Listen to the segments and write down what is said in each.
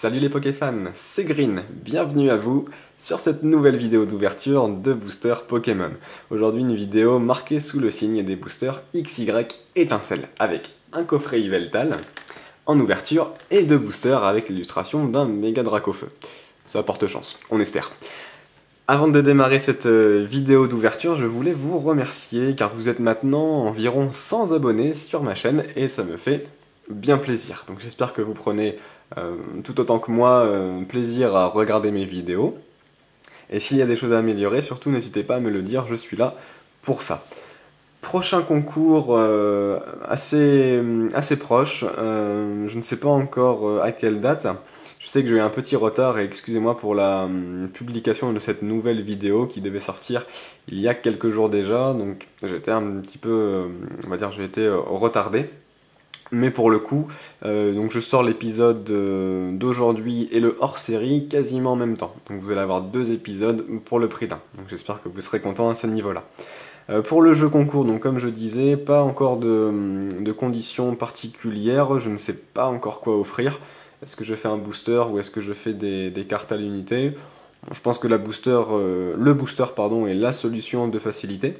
Salut les Pokéfans, c'est Green, bienvenue à vous sur cette nouvelle vidéo d'ouverture de boosters Pokémon. Aujourd'hui une vidéo marquée sous le signe des boosters XY étincelle, avec un coffret Yveltal en ouverture et deux boosters avec l'illustration d'un méga Dracofeu. Ça porte chance, on espère. Avant de démarrer cette vidéo d'ouverture, je voulais vous remercier car vous êtes maintenant environ 100 abonnés sur ma chaîne et ça me fait bien plaisir. Donc j'espère que vous prenez tout autant que moi plaisir à regarder mes vidéos. Et s'il y a des choses à améliorer, surtout n'hésitez pas à me le dire, je suis là pour ça. Prochain concours assez proche, je ne sais pas encore à quelle date. Je sais que j'ai eu un petit retard et excusez-moi pour la publication de cette nouvelle vidéo qui devait sortir il y a quelques jours déjà, donc j'étais un petit peu, on va dire, j'ai été retardé. Mais pour le coup, donc je sors l'épisode d'aujourd'hui et le hors-série quasiment en même temps. Donc vous allez avoir deux épisodes pour le prix d'un. Donc j'espère que vous serez contents à ce niveau-là. Pour le jeu concours, donc comme je disais, pas encore de conditions particulières. Je ne sais pas encore quoi offrir. Est-ce que je fais un booster ou est-ce que je fais des cartes à l'unité? Bon, je pense que le booster est la solution de facilité.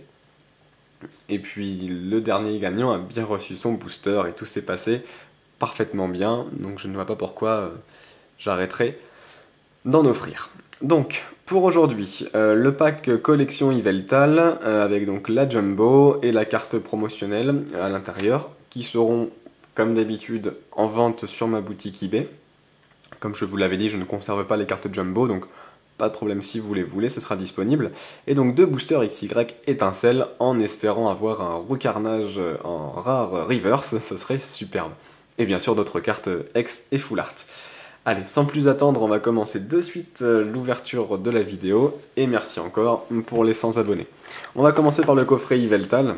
Et puis le dernier gagnant a bien reçu son booster et tout s'est passé parfaitement bien, donc je ne vois pas pourquoi j'arrêterai d'en offrir. Donc pour aujourd'hui, le pack collection Yveltal avec donc la Jumbo et la carte promotionnelle à l'intérieur qui seront comme d'habitude en vente sur ma boutique eBay. Comme je vous l'avais dit, je ne conserve pas les cartes Jumbo, donc pas de problème si vous les voulez, ce sera disponible. Et donc deux boosters XY étincelle en espérant avoir un Roucarnage en rare reverse, ça serait superbe. Et bien sûr d'autres cartes X et Full Art. Allez, sans plus attendre, on va commencer de suite l'ouverture de la vidéo. Et merci encore pour les 100 abonnés. On va commencer par le coffret Yveltal.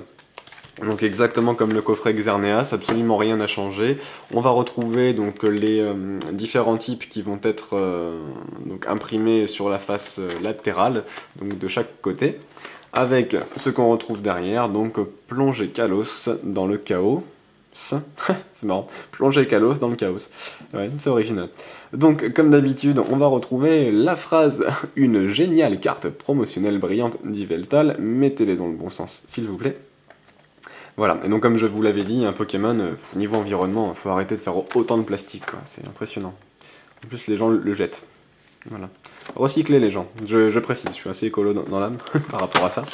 Donc exactement comme le coffret Xerneas, absolument rien n'a changé. On va retrouver donc les différents types qui vont être donc imprimés sur la face latérale, donc de chaque côté, avec ce qu'on retrouve derrière, donc Plongée Kalos dans le chaos. C'est marrant, Plongée Kalos dans le chaos. Ouais, c'est original. Donc comme d'habitude, on va retrouver la phrase « Une géniale carte promotionnelle brillante d'Yveltal, mettez-les dans le bon sens, s'il vous plaît ». Voilà, et donc comme je vous l'avais dit, un Pokémon, niveau environnement, il faut arrêter de faire autant de plastique, c'est impressionnant. En plus, les gens le jettent. Voilà. Recycler les gens, je précise, je suis assez écolo dans l'âme par rapport à ça.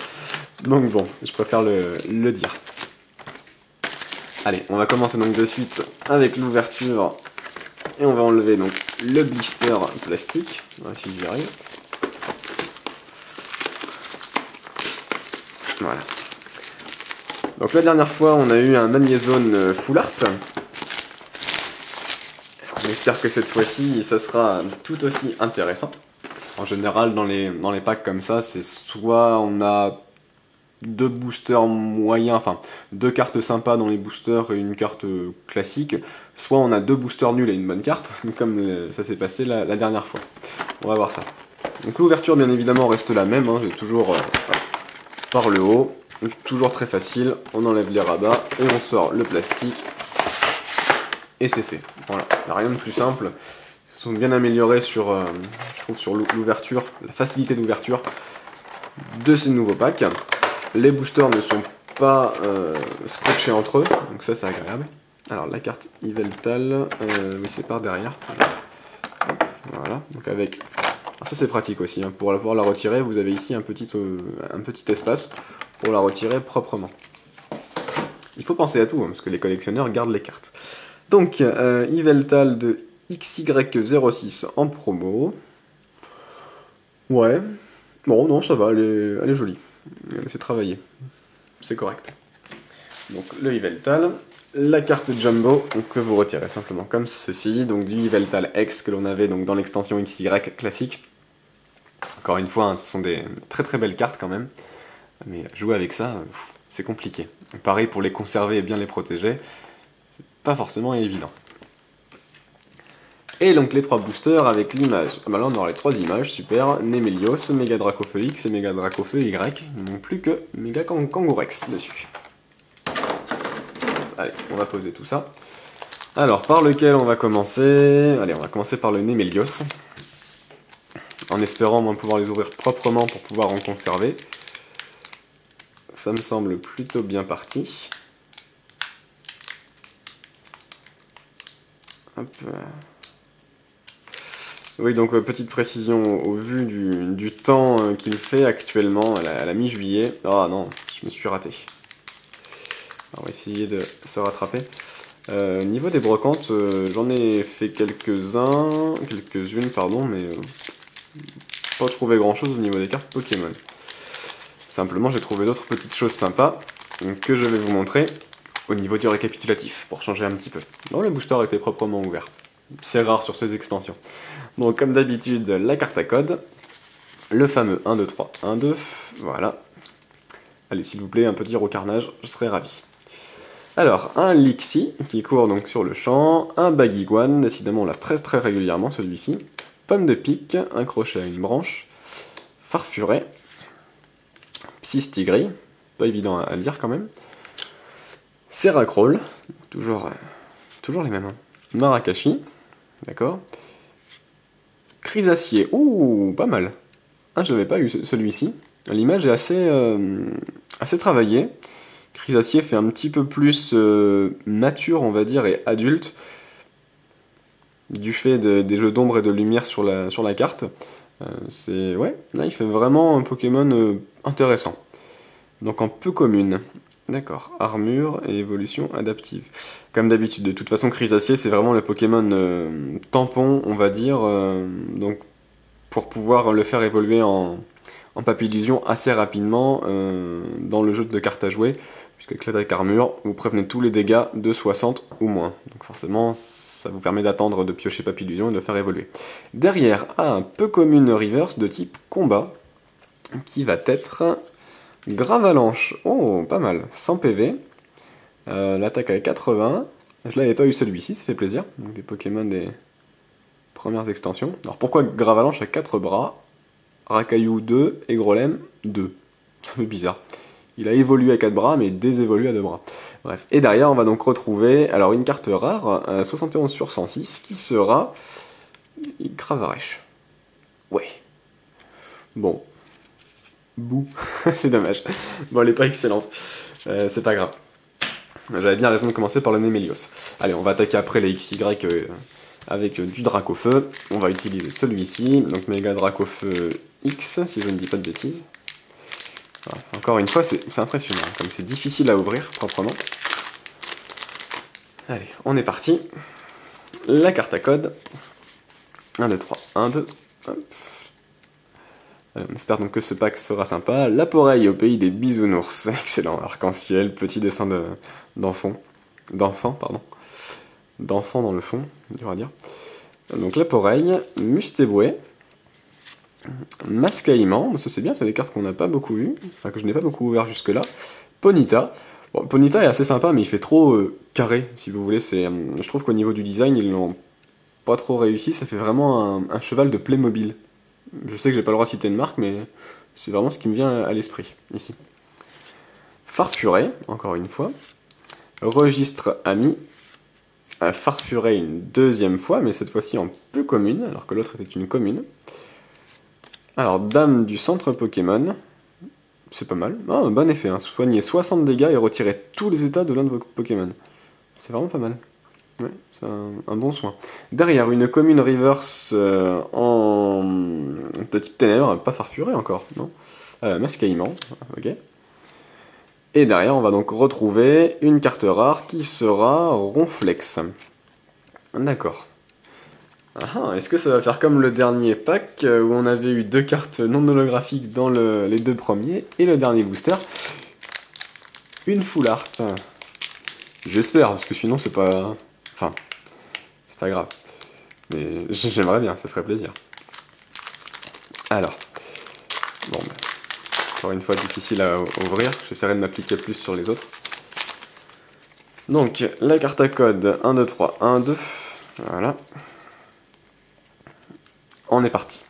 Donc bon, je préfère le dire. Allez, on va commencer donc de suite avec l'ouverture, et on va enlever donc le blister plastique, voilà, si j'y arrive. Voilà. Donc la dernière fois, on a eu un Magnézone Full Art. On espère que cette fois-ci, ça sera tout aussi intéressant. En général, dans les packs comme ça, c'est soit on a deux boosters moyens, enfin deux cartes sympas dans les boosters et une carte classique, soit on a deux boosters nuls et une bonne carte, comme ça s'est passé la dernière fois. On va voir ça. Donc l'ouverture, bien évidemment, reste la même, hein, c'est toujours par le haut. Toujours très facile, on enlève les rabats et on sort le plastique et c'est fait. Voilà, rien de plus simple. Ils se sont bien améliorés sur, je trouve, sur l'ouverture, la facilité d'ouverture de ces nouveaux packs. Les boosters ne sont pas scotchés entre eux, donc ça c'est agréable. Alors la carte Yveltal, oui c'est par derrière. Voilà, donc avec... Alors ça c'est pratique aussi, hein. Pour pouvoir la retirer, vous avez ici un petit espace pour la retirer proprement. Il faut penser à tout, hein, parce que les collectionneurs gardent les cartes. Donc, Yveltal de XY06 en promo. Ouais. Bon, non, ça va, elle est jolie. Elle s'est travaillée. C'est correct. Donc, le Yveltal. La carte Jumbo, donc, que vous retirez simplement comme ceci. Donc, du Yveltal X que l'on avait donc, dans l'extension XY classique. Encore une fois, hein, ce sont des très très belles cartes quand même. Mais jouer avec ça, c'est compliqué. Pareil pour les conserver et bien les protéger, c'est pas forcément évident. Et donc les trois boosters avec l'image. Ah bah là on aura les trois images, super. Némélios, Méga Dracofeu X et Méga Dracofeu Y. Non plus que Méga Kangourex dessus. Allez, on va poser tout ça. Alors, par lequel on va commencer? Allez, on va commencer par le Némélios. En espérant moi, pouvoir les ouvrir proprement pour pouvoir en conserver. Ça me semble plutôt bien parti. Hop. Oui, donc petite précision, au vu du temps qu'il fait actuellement, à la mi-juillet... Ah non, je me suis raté. Alors, on va essayer de se rattraper. Niveau des brocantes, j'en ai fait quelques-unes, pardon, mais pas trouvé grand-chose au niveau des cartes Pokémon. Simplement, j'ai trouvé d'autres petites choses sympas que je vais vous montrer au niveau du récapitulatif, pour changer un petit peu. Non, le booster était proprement ouvert. C'est rare sur ces extensions. Donc, comme d'habitude, la carte à code, le fameux 1, 2, 3, 1, 2, voilà. Allez, s'il vous plaît, un petit recarnage, je serais ravi. Alors, un Lixie, qui court donc sur le champ, un Baguiguane, décidément on l'a très régulièrement celui-ci, Pomme de pique, un crochet à une branche, Farfuret, Psystigris, pas évident à dire quand même, Seracrawl, toujours les mêmes, hein. Marakashi, d'accord, Chrysacier, ouh, pas mal, ah je n'avais pas eu celui-ci, l'image est assez travaillée. Chrysacier fait un petit peu plus mature, on va dire, et adulte, du fait des jeux d'ombre et de lumière sur la carte. Ouais, là il fait vraiment un Pokémon intéressant. Donc en peu commune. D'accord, armure et évolution adaptive. Comme d'habitude, de toute façon Chrysacier c'est vraiment le Pokémon tampon, on va dire, donc pour pouvoir le faire évoluer en Papillusion assez rapidement dans le jeu de cartes à jouer, puisque avec armure, vous prévenez tous les dégâts de 60 ou moins. Donc forcément, ça vous permet d'attendre de piocher Papillusion et de le faire évoluer. Derrière, un peu commune reverse de type combat, qui va être Gravalanche. Oh, pas mal, 100 PV. L'attaque à 80. Je l'avais pas eu celui-ci, ça fait plaisir. Donc des Pokémon des premières extensions. Alors pourquoi Gravalanche a 4 bras, Rakayu 2 et Grolem 2? C'est un peu bizarre. Il a évolué à 4 bras, mais désévolué à 2 bras. Bref. Et derrière, on va donc retrouver alors une carte rare, 71 sur 106, qui sera Cravaresh. Ouais. Bon. Bouh. C'est dommage. Bon, elle est pas excellente. C'est pas grave. J'avais bien raison de commencer par le Némélios. Allez, on va attaquer après les XY avec du Dracofeu. On va utiliser celui-ci, donc Méga Dracofeu X, si je ne dis pas de bêtises. Voilà. Encore une fois, c'est impressionnant, comme c'est difficile à ouvrir proprement. Allez, on est parti. La carte à code. 1, 2, 3, 1, 2. Hop. On espère donc que ce pack sera sympa. L'Aporeille au pays des bisounours. Excellent, arc-en-ciel, petit dessin d'enfant, pardon. D'enfant dans le fond, dur à dire. Donc l'Aporeille, Mustéboué, Mascaïman, ça c'est bien, c'est des cartes qu'on n'a pas beaucoup eues, enfin que je n'ai pas beaucoup ouvert jusque-là. Ponyta. Bon, Ponyta est assez sympa, mais il fait trop carré, si vous voulez. Je trouve qu'au niveau du design, ils l'ont pas trop réussi. Ça fait vraiment un cheval de Playmobil. Je sais que j'ai pas le droit de citer une marque, mais c'est vraiment ce qui me vient à l'esprit, ici. Farfuret, encore une fois. Registre ami. Farfuret une deuxième fois, mais cette fois-ci en peu commune, alors que l'autre était une commune. Alors, Dame du centre Pokémon. C'est pas mal. Ah, bon effet, hein. Soigner 60 dégâts et retirer tous les états de l'un de vos Pokémon. C'est vraiment pas mal. Ouais, c'est un bon soin. Derrière, une commune reverse de type ténèbres, pas Farfuret encore, non Mascaïman, ok. Et derrière, on va donc retrouver une carte rare qui sera Ronflex. D'accord. Ah, est-ce que ça va faire comme le dernier pack où on avait eu 2 cartes non holographiques dans les 2 premiers et le dernier booster, une full art. J'espère, parce que sinon c'est pas... Enfin, c'est pas grave. Mais j'aimerais bien, ça ferait plaisir. Alors, bon, bah, encore une fois difficile à ouvrir, j'essaierai de m'appliquer plus sur les autres. Donc, la carte à code 1, 2, 3, 1, 2, voilà. On est parti.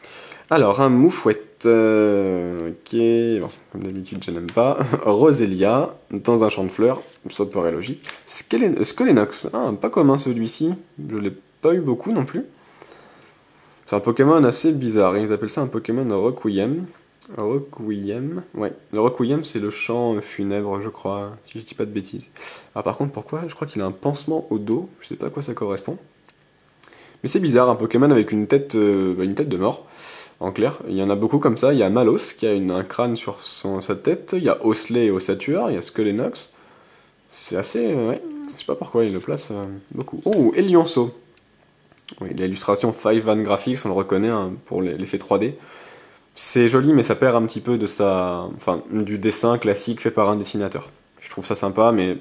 Alors, un Moufouette. ok, bon, comme d'habitude je n'aime pas. Roselia, dans un champ de fleurs, ça paraît logique. Skelenox, ah, pas commun celui-ci, je l'ai pas eu beaucoup non plus. C'est un Pokémon assez bizarre, ils appellent ça un Pokémon Requiem. Requiem, ouais, le Requiem c'est le chant funèbre je crois, si je dis pas de bêtises. Ah par contre pourquoi? Je crois qu'il a un pansement au dos, je sais pas à quoi ça correspond. Mais c'est bizarre, un Pokémon avec une tête de mort. En clair, il y en a beaucoup comme ça. Il y a Malos qui a un crâne sur sa tête. Il y a Osley et Ossature. Il y a Skelenox. C'est assez. Ouais. Je sais pas pourquoi il le place beaucoup. Oh, Elionso. Oui, l'illustration 5 Van Graphics, on le reconnaît hein, pour l'effet 3D. C'est joli, mais ça perd un petit peu de du dessin classique fait par un dessinateur. Je trouve ça sympa, mais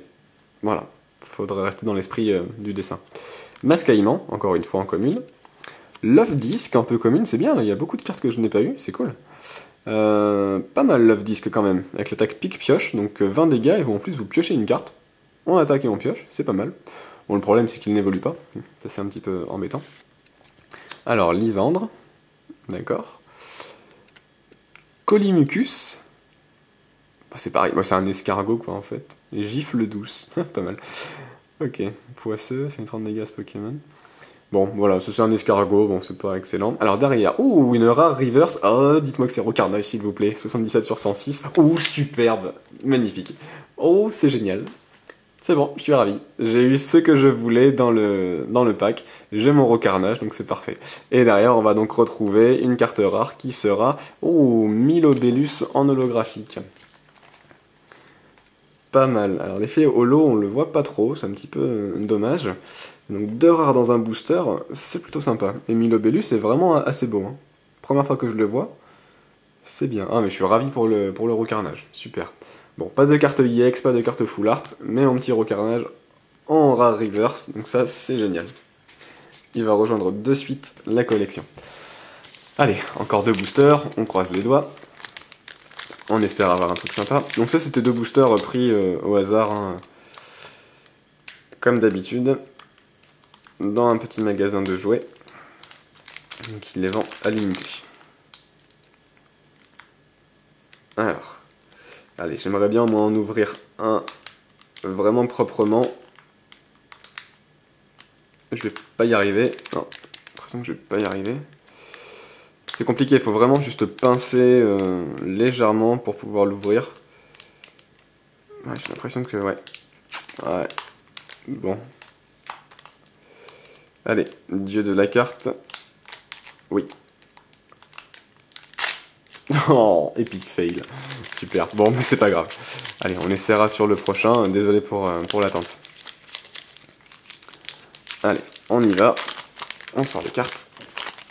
voilà. Faudrait rester dans l'esprit du dessin. Mascaïman, encore une fois en commune. Love Disc, un peu commune, c'est bien, là, il y a beaucoup de cartes que je n'ai pas eues, c'est cool. Pas mal Love Disc quand même, avec l'attaque pique-pioche, donc 20 dégâts, et vous en plus vous piochez une carte. On attaque et on pioche, c'est pas mal. Bon, le problème c'est qu'il n'évolue pas, ça c'est un petit peu embêtant. Alors, Lysandre, d'accord. Colimucus, bah, c'est pareil, bah, c'est un escargot quoi en fait. Et Gifle douce, pas mal. Ok, poisseux, c'est une 30 dégâts ce Pokémon. Bon, voilà, c'est un escargot, bon, c'est pas excellent. Alors derrière, ouh, une rare reverse. Oh, dites-moi que c'est Rocarnage, s'il vous plaît. 77 sur 106. Ouh, superbe. Magnifique. Oh, c'est génial. C'est bon, je suis ravi. J'ai eu ce que je voulais dans le pack. J'ai mon Rocarnage, donc c'est parfait. Et derrière, on va donc retrouver une carte rare qui sera... Oh, Milobellus en holographique. Pas mal. Alors l'effet holo, on le voit pas trop, c'est un petit peu dommage. Donc 2 rares dans un booster, c'est plutôt sympa. Et Milobellus est vraiment assez beau. Hein. Première fois que je le vois, c'est bien. Ah mais je suis ravi pour le Rocarnage, super. Bon, pas de carte EX, pas de carte Full Art, mais un petit Rocarnage en rare reverse, donc ça c'est génial. Il va rejoindre de suite la collection. Allez, encore 2 boosters, on croise les doigts. On espère avoir un truc sympa. Donc ça c'était 2 boosters pris au hasard, hein, comme d'habitude, dans un petit magasin de jouets. Donc il les vend à l'unité. Alors, allez, j'aimerais bien moi en ouvrir un vraiment proprement. Je vais pas y arriver. Non, j'ai l'impression que je vais pas y arriver. C'est compliqué, il faut vraiment juste pincer légèrement pour pouvoir l'ouvrir. Ouais, j'ai l'impression que... Ouais. Ouais. Bon. Allez, dieu de la carte. Oui. Oh, epic fail. Super. Bon, mais c'est pas grave. Allez, on essaiera sur le prochain. Désolé pour l'attente. Allez, on y va. On sort les cartes.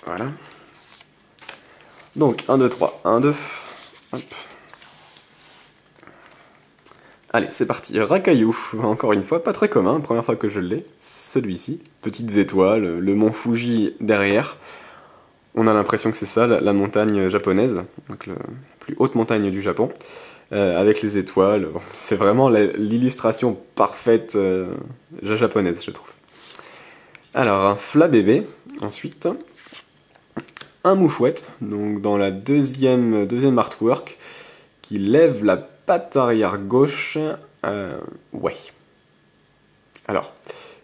Voilà. Donc, 1, 2, 3. 1, 2. Hop. Allez, c'est parti. Rakaillou, encore une fois, pas très commun, première fois que je l'ai. Celui-ci. Petites étoiles, le mont Fuji derrière. On a l'impression que c'est ça, la montagne japonaise, donc la plus haute montagne du Japon, avec les étoiles. Bon, c'est vraiment l'illustration parfaite japonaise, je trouve. Alors, un Flabébé, ensuite. Un Moufouette, donc dans la deuxième artwork, qui lève la patte arrière gauche. Ouais. Alors,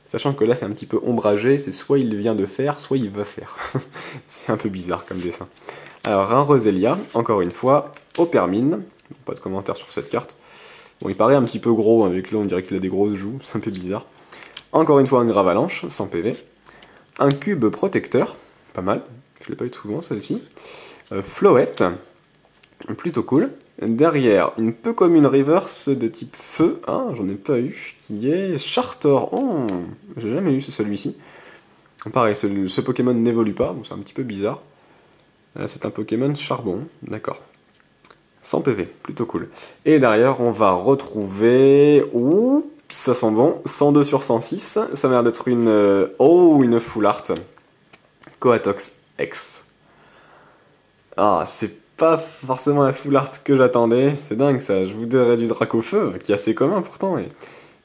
sachant que là c'est un petit peu ombragé, c'est soit il vient de faire, soit il va faire. C'est un peu bizarre comme dessin. Alors, un Roselia, encore une fois, Opermine. Pas de commentaire sur cette carte. Bon, il paraît un petit peu gros, avec là on dirait qu'il a des grosses joues, c'est un peu bizarre. Encore une fois, un Gravalanche, 100 PV. Un cube protecteur, pas mal. Je l'ai pas eu souvent celle-ci. Floette, plutôt cool. Derrière, une peu comme une reverse de type feu, ah, j'en ai pas eu, qui est Charter. Oh, j'ai jamais eu celui-ci. Pareil, ce Pokémon n'évolue pas, donc c'est un petit peu bizarre. C'est un Pokémon charbon, d'accord. 100 PV, plutôt cool. Et derrière, on va retrouver... Ouh, ça sent bon, 102 sur 106, ça m'a l'air d'être une... Oh, une Full Art. Coatox X. Ah, c'est pas forcément la Full Art que j'attendais, c'est dingue ça, je voudrais du Dracofeu, qui est assez commun pourtant, et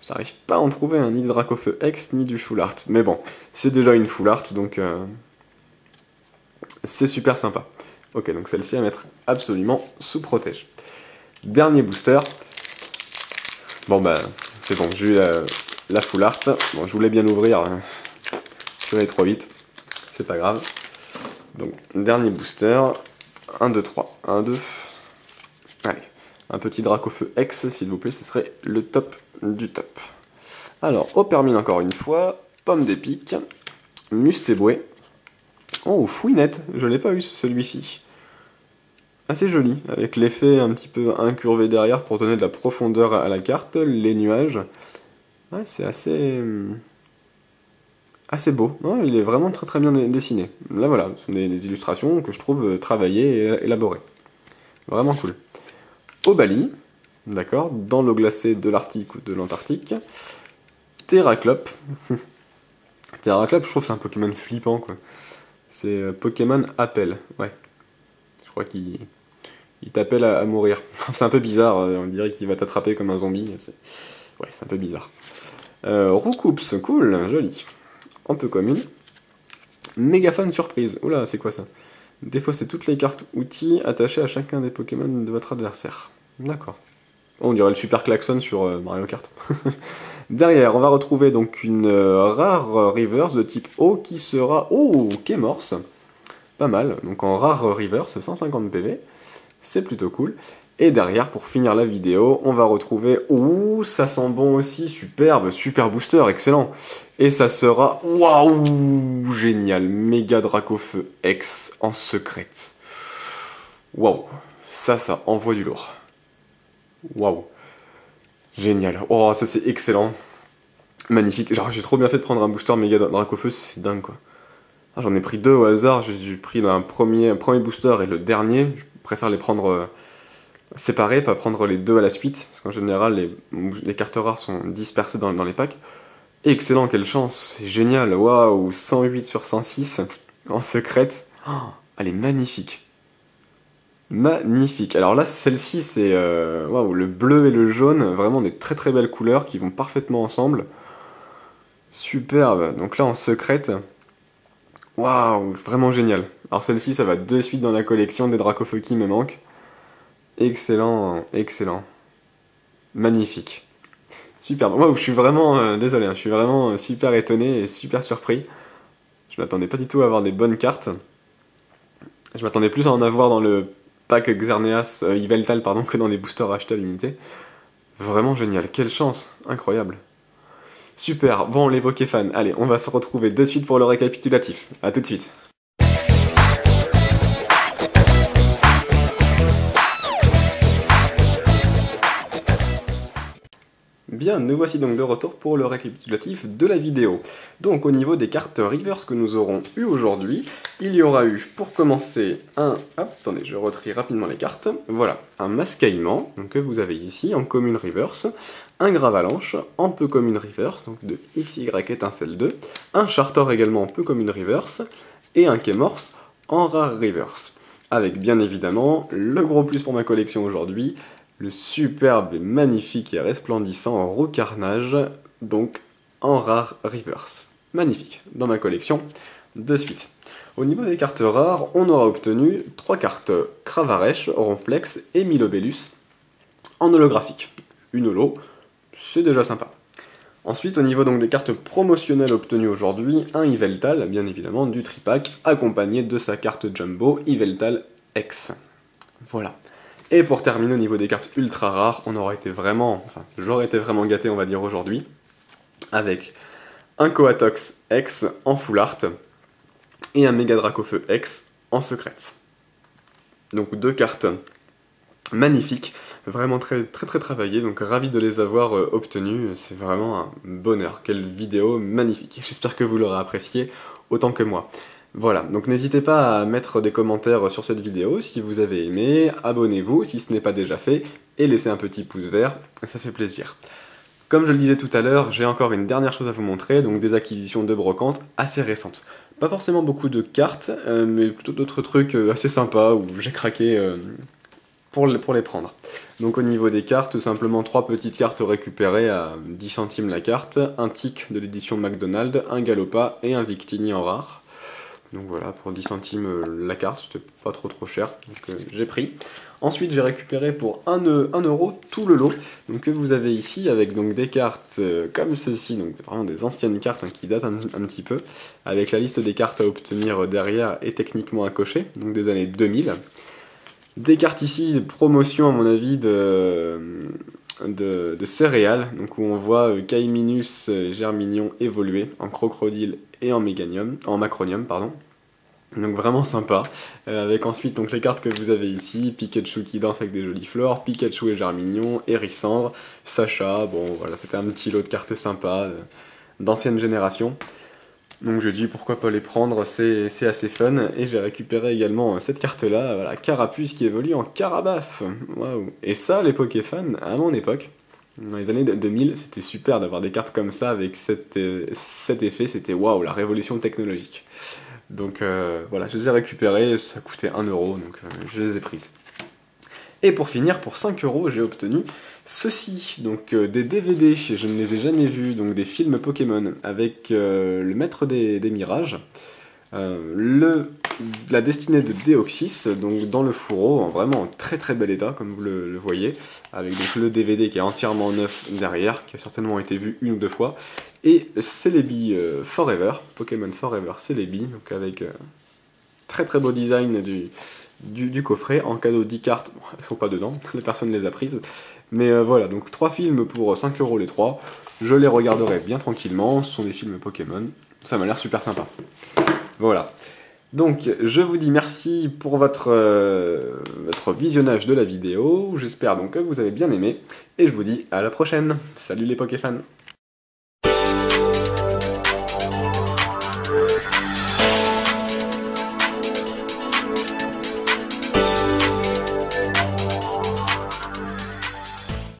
j'arrive pas à en trouver un, ni de Dracofeu X, ni du Full Art. Mais bon, c'est déjà une Full Art, donc c'est super sympa. Ok, donc celle-ci à mettre absolument sous protège. Dernier booster. Bon bah, c'est bon, j'ai eu la full art. Bon, je voulais bien l'ouvrir, je suis allé trop vite, c'est pas grave. Donc, dernier booster. 1, 2, 3. 1, 2. Allez, un petit Dracofeu X, s'il vous plaît, ce serait le top du top. Alors, Opermine encore une fois, Pomme d'épic, Mustéboué. Oh, Fouinette, je l'ai pas eu celui-ci. Assez joli, avec l'effet un petit peu incurvé derrière pour donner de la profondeur à la carte, les nuages. Ouais, c'est assez beau. Ouais, il est vraiment très très bien dessiné. Là voilà, ce sont des illustrations que je trouve travaillées et élaborées. Vraiment cool. Obali, d'accord, dans l'eau glacée de l'Arctique ou de l'Antarctique. Terraclope. Terraclope, je trouve que c'est un Pokémon flippant, quoi. C'est Pokémon appel, ouais. Je crois qu'il t'appelle à mourir. C'est un peu bizarre, on dirait qu'il va t'attraper comme un zombie. Ouais, c'est un peu bizarre. Roucoups, cool, joli. Un peu commune. Mégaphone surprise. Oula, c'est quoi ça? Défaussez toutes les cartes outils attachées à chacun des Pokémon de votre adversaire. D'accord. On dirait le super klaxon sur Mario Kart. Derrière, on va retrouver donc une rare reverse de type O qui sera... Oh, Kémorse. Pas mal. Donc en rare reverse, 150 PV. C'est plutôt cool. Et derrière, pour finir la vidéo, on va retrouver... Ouh, ça sent bon aussi, superbe, super booster, excellent. Et ça sera... Waouh, génial, méga Dracofeu X en secrète. Waouh, ça envoie du lourd. Waouh, génial. Oh, ça c'est excellent. Magnifique. Genre, j'ai trop bien fait de prendre un booster méga Dracofeu, c'est dingue, quoi. Ah, j'en ai pris deux au hasard, j'ai pris un premier booster et le dernier. Je préfère les prendre... séparés, pas prendre les deux à la suite, parce qu'en général, les cartes rares sont dispersées dans les packs. Excellent, quelle chance, c'est génial, waouh, 108 sur 106, en secrète. Oh, elle est magnifique. Magnifique. Alors là, celle-ci, c'est waouh, le bleu et le jaune, vraiment des très très belles couleurs qui vont parfaitement ensemble. Superbe. Donc là, en secrète, waouh, vraiment génial. Alors celle-ci, ça va de suite dans la collection des Dracofeu qui me manquent. Excellent, excellent. Magnifique. Superbe. Moi, je suis vraiment... désolé, hein, je suis vraiment super étonné et super surpris. Je m'attendais pas du tout à avoir des bonnes cartes. Je m'attendais plus à en avoir dans le pack Xerneas, Yveltal, pardon, que dans des boosters achetés à l'unité. Vraiment génial. Quelle chance. Incroyable. Super. Bon, les Pokéfans, allez, on va se retrouver de suite pour le récapitulatif. A tout de suite. Bien, nous voici donc de retour pour le récapitulatif de la vidéo. Donc au niveau des cartes reverse que nous aurons eues aujourd'hui, il y aura eu pour commencer un... Hop, attendez, je retrie rapidement les cartes. Voilà, un Mascaillement, donc, que vous avez ici en commune reverse, un Gravalanche en peu commune reverse, donc de XY étincelle 2, un Chartor également en peu commune reverse, et un Kémorse en rare reverse. Avec bien évidemment le gros plus pour ma collection aujourd'hui, le superbe, magnifique et resplendissant Roucarnage, donc en rare reverse. Magnifique, dans ma collection, de suite. Au niveau des cartes rares, on aura obtenu 3 cartes Cravarèche, Ronflex et Milobellus en holographique. Une holo, c'est déjà sympa. Ensuite, au niveau donc des cartes promotionnelles obtenues aujourd'hui, un Yveltal, bien évidemment, du tripack, accompagné de sa carte Jumbo Yveltal X. Voilà. Et pour terminer au niveau des cartes ultra rares, j'aurais été vraiment gâté on va dire aujourd'hui, avec un Coatox X en full art, et un Méga Dracofeu X en secrète. Donc 2 cartes magnifiques, vraiment très très très travaillées, donc ravi de les avoir obtenues, c'est vraiment un bonheur, quelle vidéo magnifique, j'espère que vous l'aurez apprécié autant que moi. Voilà, donc n'hésitez pas à mettre des commentaires sur cette vidéo si vous avez aimé, abonnez-vous si ce n'est pas déjà fait, et laissez un petit pouce vert, ça fait plaisir. Comme je le disais tout à l'heure, j'ai encore une dernière chose à vous montrer, donc des acquisitions de brocante assez récentes. Pas forcément beaucoup de cartes, mais plutôt d'autres trucs assez sympas où j'ai craqué pour les prendre. Donc au niveau des cartes, tout simplement 3 petites cartes récupérées à 10 centimes la carte, un Tic de l'édition McDonald's, un Galopa et un Victini en rare. Donc voilà, pour 10 centimes la carte, c'était pas trop cher, donc j'ai pris. Ensuite, j'ai récupéré pour 1 euro tout le lot donc, que vous avez ici, avec donc, des cartes comme ceci, donc vraiment des anciennes cartes qui datent un petit peu, avec la liste des cartes à obtenir derrière et techniquement à cocher, donc des années 2000. Des cartes ici, de promotion à mon avis de céréales, donc où on voit Caiminus Germignon évoluer en crocodile et en macronium, pardon. Donc vraiment sympa, avec ensuite donc, les cartes que vous avez ici, Pikachu qui danse avec des jolies fleurs, Pikachu et Germignon, Hérissandre, Sacha, bon voilà, c'était un petit lot de cartes sympas, d'ancienne génération. Donc je dis pourquoi pas les prendre, c'est assez fun, et j'ai récupéré également cette carte là, voilà, Carapuce qui évolue en Carabaf, waouh. Et ça les Pokéfans, à mon époque, dans les années 2000, c'était super d'avoir des cartes comme ça avec cet effet, c'était waouh, la révolution technologique. Donc voilà, je les ai récupérés, ça coûtait 1 euro, donc je les ai prises. Et pour finir, pour 5 euros, j'ai obtenu ceci, donc des DVD, je ne les ai jamais vus, donc des films Pokémon, avec le maître des mirages, la destinée de Deoxys, donc dans le fourreau, en vraiment très bel état, comme vous le voyez, avec donc le DVD qui est entièrement neuf derrière, qui a certainement été vu 1 ou 2 fois, et Celebi Forever, Pokémon Forever Celebi, donc avec très beau design du coffret, en cadeau 10 cartes, bon, elles sont pas dedans, la personne les a prises, mais voilà, donc 3 films pour 5 euros les 3, je les regarderai bien tranquillement, ce sont des films Pokémon, ça m'a l'air super sympa. Voilà. Donc, je vous dis merci pour votre visionnage de la vidéo, j'espère donc que vous avez bien aimé, et je vous dis à la prochaine. Salut les Pokéfans!